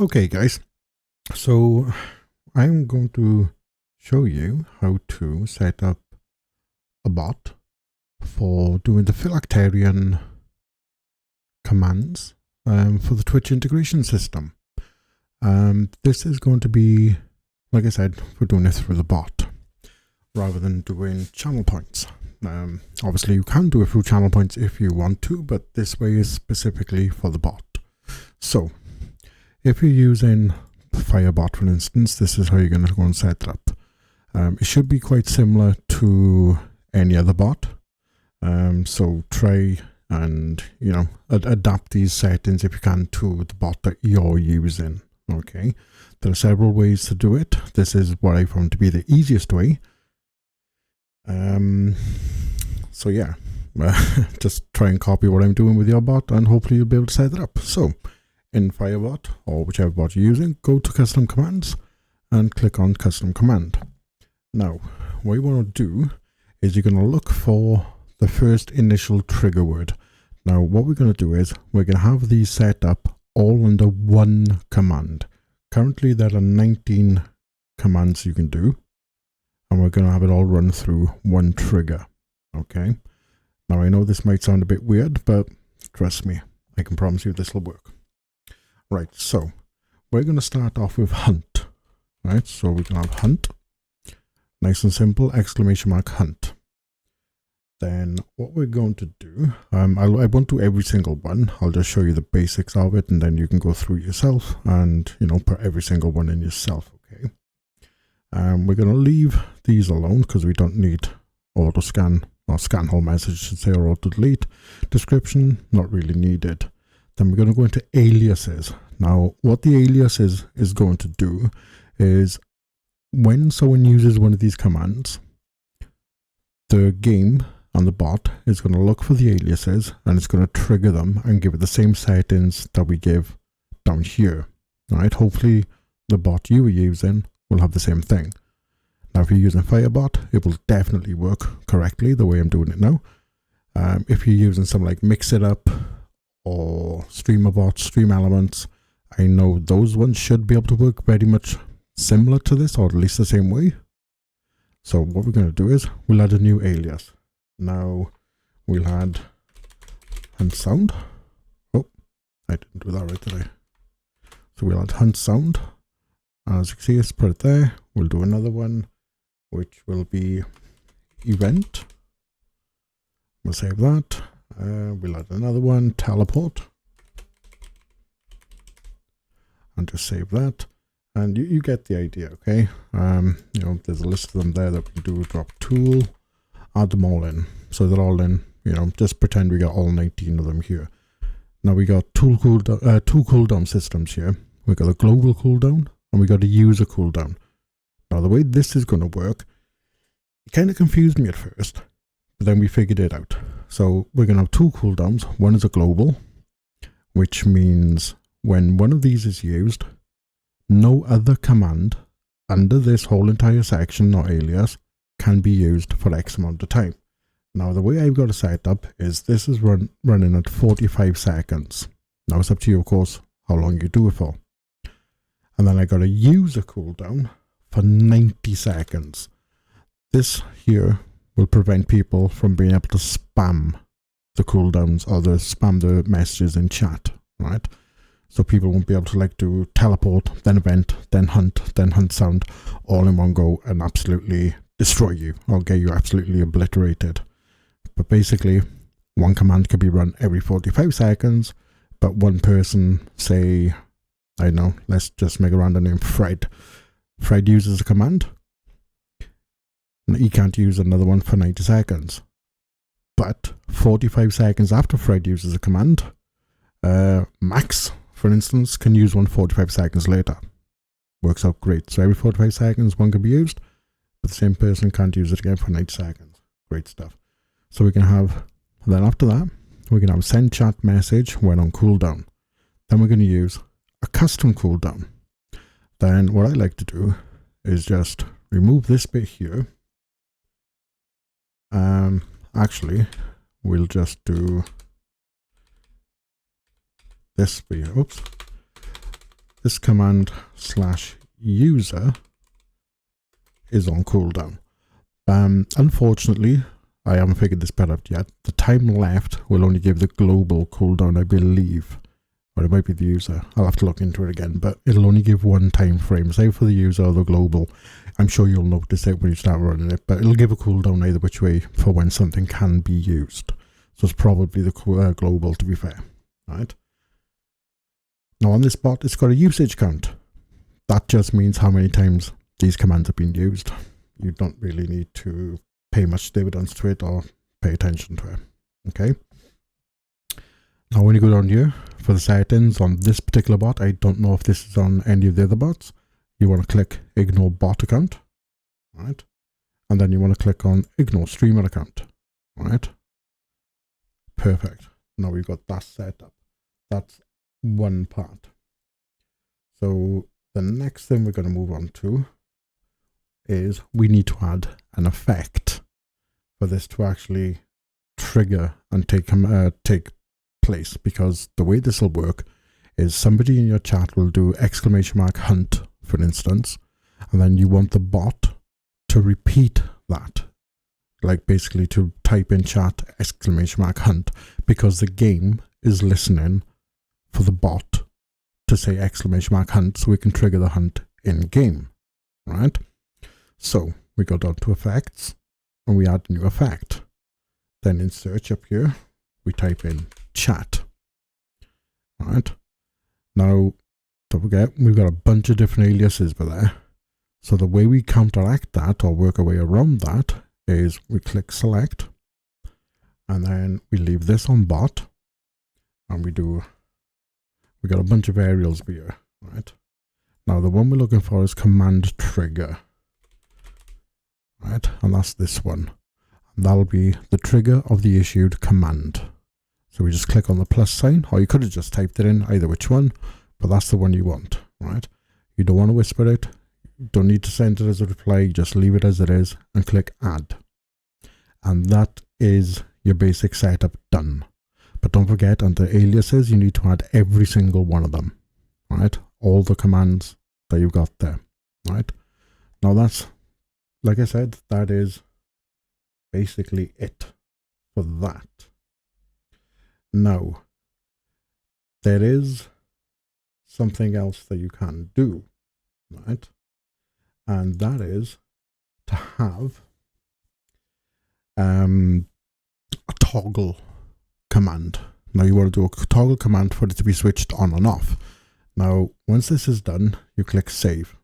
Okay guys, so I'm going to show you how to set up a bot for doing the Phylakterion commands for the Twitch integration system. This is going to be, like I said, we're doing it through the bot rather than doing channel points. Obviously you can do it through channel points if you want to, but this way is specifically for the bot. So if you're using FireBot, for instance, this is how you're going to go and set it up. It should be quite similar to any other bot. So try and, adapt these settings if you can to the bot that you're using. Okay. There are several ways to do it. This is what I found to be the easiest way. So yeah, just try and copy what I'm doing with your bot and hopefully you'll be able to set it up. So in FireBot, or whichever bot you're using, go to custom commands and click on custom command. Now, what you want to do is you're going to look for the first initial trigger word. Now, what we're going to do is we're going to have these set up all under one command. Currently, there are 19 commands you can do, and we're going to have it all run through one trigger. Okay. Now, I know this might sound a bit weird, but trust me, I can promise you this will work. Right, so we're going to start off with hunt. Right, so we can have hunt. Nice and simple, exclamation mark hunt. Then what we're going to do, I won't do every single one. I'll just show you the basics of it, and then you can go through yourself and, put every single one in yourself, okay? We're going to leave these alone because we don't need auto scan, or scan whole message, should say, or auto delete. Description, not really needed. Then we're going to go into aliases. Now, what the alias is going to do is when someone uses one of these commands, the game and the bot is going to look for the aliases and it's going to trigger them and give it the same settings that we give down here. Right? Hopefully, the bot you were using will have the same thing. Now, if you're using FireBot, it will definitely work correctly the way I'm doing it now. If you're using something like Mix It Up or StreamerBot, Stream Elements, I know those ones should be able to work very much similar to this, or at least the same way. So what we're going to do is we'll add a new alias. Now we'll add hunt sound. Oh, I didn't do that right, did I? So we'll add hunt sound. As you can see, let's put it there. We'll do another one, which will be event. We'll save that. We'll add another one, teleport, and just save that. And you get the idea, okay? There's a list of them there that we can do. Drop tool, add them all in, so they're all in. Just pretend we got all 19 of them here. Now we got two cooldown systems here. We got a global cooldown and we got a user cooldown. Now the way this is going to work, it kind of confused me at first, but then we figured it out. So we're going to have two cooldowns. One is a global, which means when one of these is used, no other command under this whole entire section or alias can be used for X amount of time. Now the way I've got it set up is this is running at 45 seconds. Now it's up to you, of course, how long you do it for. And then I got a user cooldown for 90 seconds. This here will prevent people from being able to spam the cooldowns or spam the messages in chat, right? So people won't be able to do teleport, then event, then hunt sound, all in one go and absolutely destroy you or get you absolutely obliterated. But basically, one command can be run every 45 seconds, but one person, say, I don't know, let's just make a random name, Fred. Fred uses a command. He can't use another one for 90 seconds. But 45 seconds after Fred uses a command, Max, for instance, can use one 45 seconds later. Works out great. So every 45 seconds, one can be used, but the same person can't use it again for 90 seconds. Great stuff. So we can have, then after that, we can have send chat message when on cooldown. Then we're going to use a custom cooldown. Then what I like to do is just remove this bit here. Actually, we'll just do this bit. Oops. this command /user is on cooldown. Unfortunately, I haven't figured this bit out yet. The time left will only give the global cooldown, I believe. Or it might be the user. I'll have to look into it again, but it'll only give one time frame. Say for the user or the global. I'm sure you'll notice it when you start running it, but it'll give a cooldown either which way for when something can be used. So it's probably the global, to be fair. Right. Now on this bot, it's got a usage count. That just means how many times these commands have been used. You don't really need to pay much dividends to it or pay attention to it. Okay. Now when you go down here for the settings on this particular bot, I don't know if this is on any of the other bots. You want to click ignore bot account, right? And then you want to click on ignore streamer account, right? Perfect. Now we've got that set up. That's one part. So the next thing we're going to move on to is we need to add an effect for this to actually trigger and take place, because the way this will work is somebody in your chat will do !hunt, for instance, and then you want the bot to repeat that, like basically to type in chat !hunt, because the game is listening for the bot to say !hunt so we can trigger the hunt in game, right? So we go down to effects and we add a new effect. Then in search up here, we type in chat. Alright. Now, don't forget, we've got a bunch of different aliases for there. So the way we counteract that or work our way around that is we click select and then we leave this on bot and we got a bunch of variables here, right? Now the one we're looking for is command trigger. Right, and that's this one. And that'll be the trigger of the issued command. So we just click on the plus sign, or you could have just typed it in, either which one, but that's the one you want, right? You don't want to whisper it, you don't need to send it as a reply, you just leave it as it is and click add. And that is your basic setup done. But don't forget, under aliases, you need to add every single one of them, right? All the commands that you've got there, right? Now that's, like I said, that is basically it for that. Now, there is something else that you can do, right? And that is to have a toggle command. Now you want to do a toggle command for it to be switched on and off. Now, once this is done, you click save.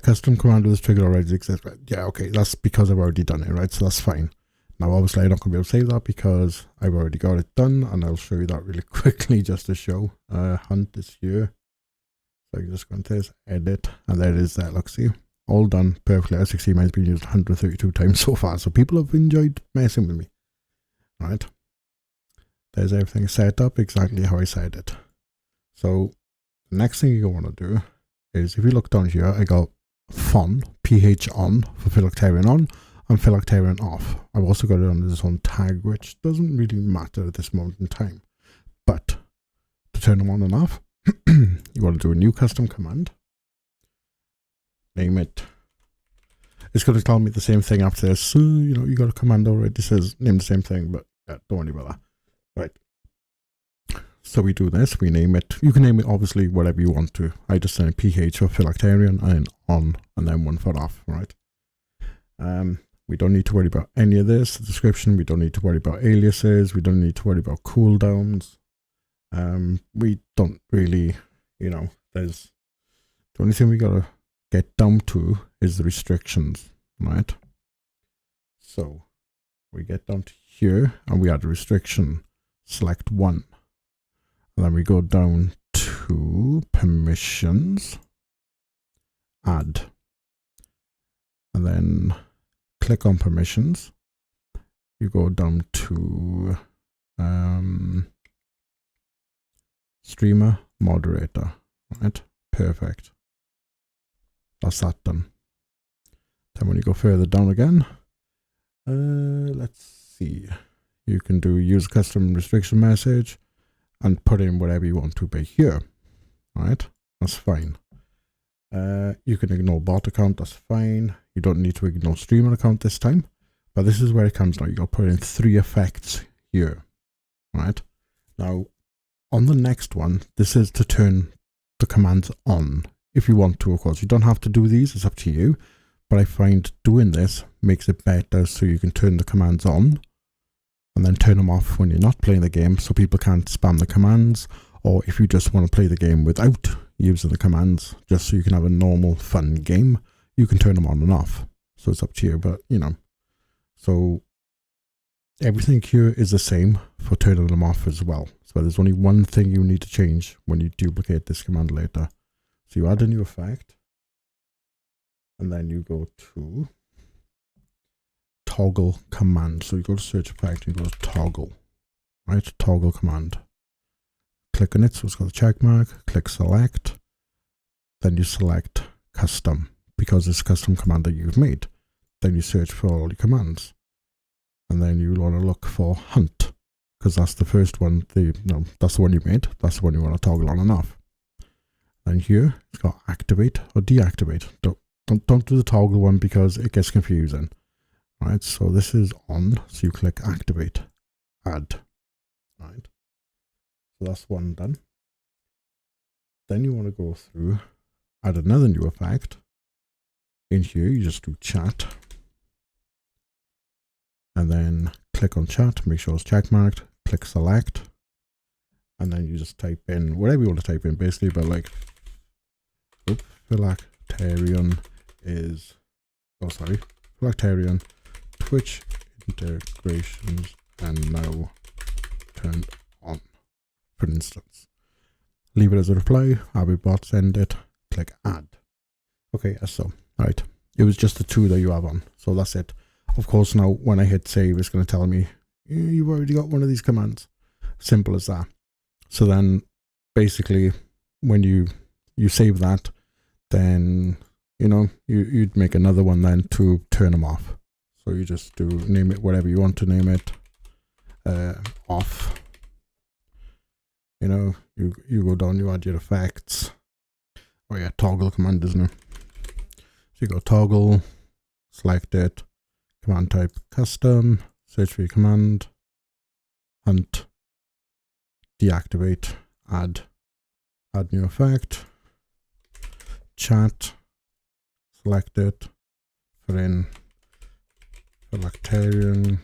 Custom command with this trigger already exists. Right? Yeah, okay, that's because I've already done it, right? So that's fine. Now, obviously, I'm not going to be able to save that because I've already got it done, and I'll show you that really quickly just to show. Hunt is here. So you just go into this, edit, and there it is there. Look, see? All done perfectly. S16 has been used 132 times so far, so people have enjoyed messing with me. Right? There's everything set up exactly how I said it. So, the next thing you want to do is, if you look down here, I got PH on for Phylakterion on and Phylakterion off. I've also got it under this own tag, which doesn't really matter at this moment in time. But to turn them on and off, you want to do a new custom command. Name it. It's going to tell me the same thing after this. So, you know, you got a command already says name the same thing, but yeah, don't worry about that. Right. So we do this, we name it. You can name it obviously whatever you want to. I just say PH for Phylakterion and then on and then one for off, right? We don't need to worry about any of this, the description. We don't need to worry about aliases. We don't need to worry about cooldowns. We don't really, you know, there's the only thing we gotta get down to is the restrictions, right? So we get down to here and we add a restriction, select one. And then we go down to permissions, add, and then click on permissions. You go down to streamer moderator, right? Perfect. That's that done. Then when you go further down again, let's see, you can do use custom restriction message and put in whatever you want to be here, right? That's fine. You can ignore bot account, that's fine. You don't need to ignore streamer account this time. But this is where it comes now. You got to put in 3 effects here. Right? Now, on the next one, this is to turn the commands on. If you want to, of course. You don't have to do these, it's up to you. But I find doing this makes it better so you can turn the commands on and then turn them off when you're not playing the game so people can't spam the commands, or if you just want to play the game without using the commands, just so you can have a normal fun game, you can turn them on and off. So it's up to you, but you know. So everything here is the same for turning them off as well. So there's only one thing you need to change when you duplicate this command later. So you add a new effect, and then you go to toggle command. So you go to search effect and you go to toggle, right? Toggle command. Click on it, so it's got a check mark, click select, then you select custom, because it's custom command that you've made. Then you search for all your commands, and then you want to look for hunt, because that's the first one, that's the one you made, that's the one you want to toggle on and off. And here, it's got activate or deactivate. Don't do the toggle one because it gets confusing. Right, so this is on, so you click activate, add, right? So that's one done. Then you want to go through, add another new effect. In here, you just do chat. And then click on chat, make sure it's check marked, click select. And then you just type in whatever you want to type in, basically, but like, Phylakterion Phylakterion Twitch integrations and now turned on, for instance. Leave it as a reply, FireBot, send it, click add. Okay, so, right, it was just the 2 that you have on, so that's it. Of course, now when I hit save, it's going to tell me, you've already got one of these commands. Simple as that. So then, basically, when you save that, then, you know, you'd make another one then to turn them off. So you just do, name it whatever you want to name it, off. You know, you go down, you add your effects. Oh yeah, toggle command, isn't it? So you go toggle, select it, command type custom, search for your command, hunt, deactivate, add new effect, chat, select it, put in Phylakterion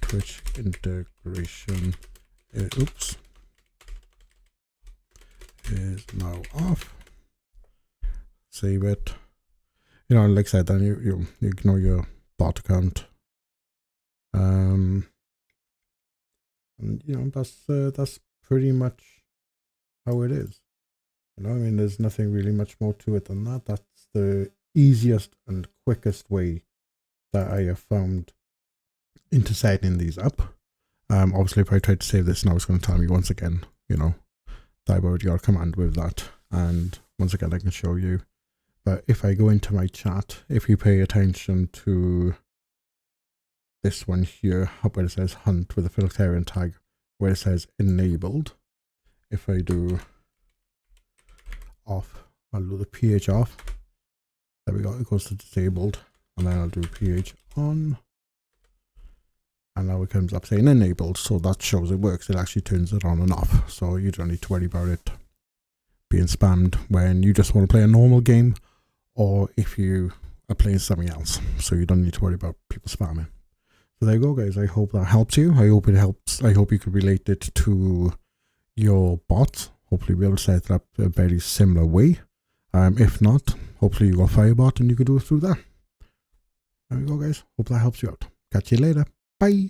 Twitch integration is now off. Save it. You know, like I said, then you ignore your bot account. And you know, that's pretty much how it is. You know, I mean, there's nothing really much more to it than that. That's the easiest and quickest way that I have found into setting these up. Obviously, if I try to save this now, it's going to tell me once again, you know, that I've already got a command with that. And once again, I can show you. But if I go into my chat, if you pay attention to this one here, where it says hunt with the Phylakterion tag, where it says enabled, if I do off, I'll do the ph off. There we go, it goes to disabled, and then I'll do ph on. And now it comes up saying enabled, so that shows it works. It actually turns it on and off, so you don't need to worry about it being spammed when you just want to play a normal game, or if you are playing something else, so you don't need to worry about people spamming. So there you go, guys. I hope that helps you. I hope it helps. I hope you could relate it to your bot. Hopefully we'll set it up a very similar way. If not, hopefully you got FireBot and you could do it through there. There we go, guys. Hope that helps you out. Catch you later. Bye.